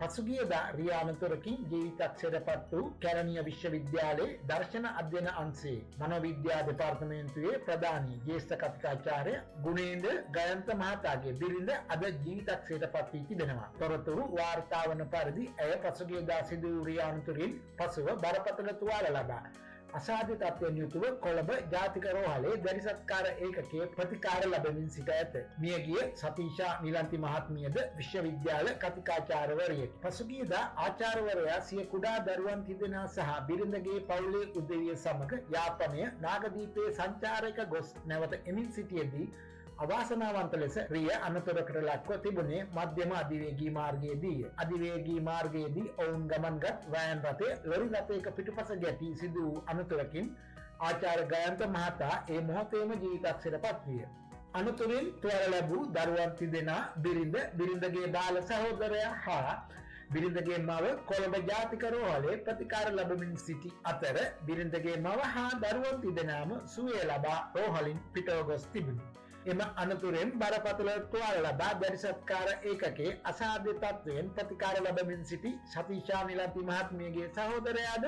පසුගියදා රියානතුරකින් ජීවිතක්ෂරපත් වූ කැලණිය විශ්වවිද්‍යාලයේ දර්ශන අධ්‍යයන අංශයේ මනෝවිද්‍යා දෙපාර්තමේන්තුවේ ප්‍රධානී ජ්‍යෙෂ්ඨ කතිකාචාර්ය ගුණේන්ද්‍ර ගයන්ත මහතාගේ බිරිඳ අද ජීවිතක්ෂරපත් වී තිබෙනවා. තොරතුරු වාර්තා වන පරිදි ඇය පසුගියදා සිදු වූ රියානතුරින් පසුව බරපතල තුවාල ලබා අසාධ්‍ය තත්ත්වයෙන් යුතුව කොළඹ ජාතික රෝහලේ දැරිසත්කාර ඒකකයේ ප්‍රතිකාර ලැබමින් සිට ඇත. මියගිය සතීෂා නිලන්ති මහත්මියද විශ්වවිද්‍යාල කතිකාචාර්යවරියකි. පසුගියදා ආචාර්යවරයා සිය කුඩා දරුවන් තිදෙනා සහ බිරිඳගේ පවුලේ උදවිය සමග යාපනය නාගදීපයේ සංචාරයක ගොස් නැවත එමින් සිටියේදී අවාසනාවන්ත ලෙස රිය අනතුරකට ලක්ව තිබුණේ මධ්‍යම අධිවේගී මාර්ගයේදී. අධිවේගී මාර්ගයේදී ඔවුන් ගමන්ගත් වෑන් රථය ලොරි රථයක පිටුපස ගැටී සිදු වූ අනතුරකින් ආචාර්ය ගයන්ත මහතා ඒ මොහොතේම ජීවිතක්ෂරපත් විය. අනතුරින් තුවාල ලැබූ දරුවන් තිදෙනා බිරිඳ, බිරිඳගේ බාල සහෝදරයා හා බිරිඳගේ මව කොළඹ ජාතික රෝහලේ ප්‍රතිකාර ලැබමින් සිටි අතර බිරිඳගේ මව හා දරුවන් තිදෙනාම සුවය ලබා රෝහලින් පිටව ගොස් තිබුණි. එම අනතුරෙන් බරපතල තුවාල ලබා දැරිසත්කාර ඒකකයේ අසාධ්‍ය තත්ත්වයෙන් ප්‍රතිකාර ලැබමින් සිටි සතීෂා නිලන්ති මහත්මියගේ සහෝදරයාද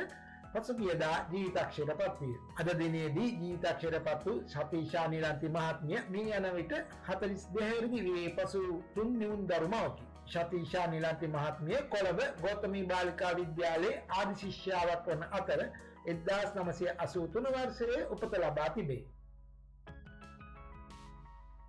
පසුගියදා ජීවිතක්ෂරපත් විය. අද දිනේදී ජීවිතක්ෂරපත් වූ සතීෂා නිලන්ති මහත්මිය මිය යන විට 42 වෙනි වියේ පසු 3 නිවුන් දරුමවකි. සතීෂා නිලන්ති මහත්මිය කොළඹ ගෞතමී බාලිකා විද්‍යාලයේ ආදි ශිෂ්‍යාවක් වන අතර 1983 වර්ෂයේ උපත ලබා තිබේ.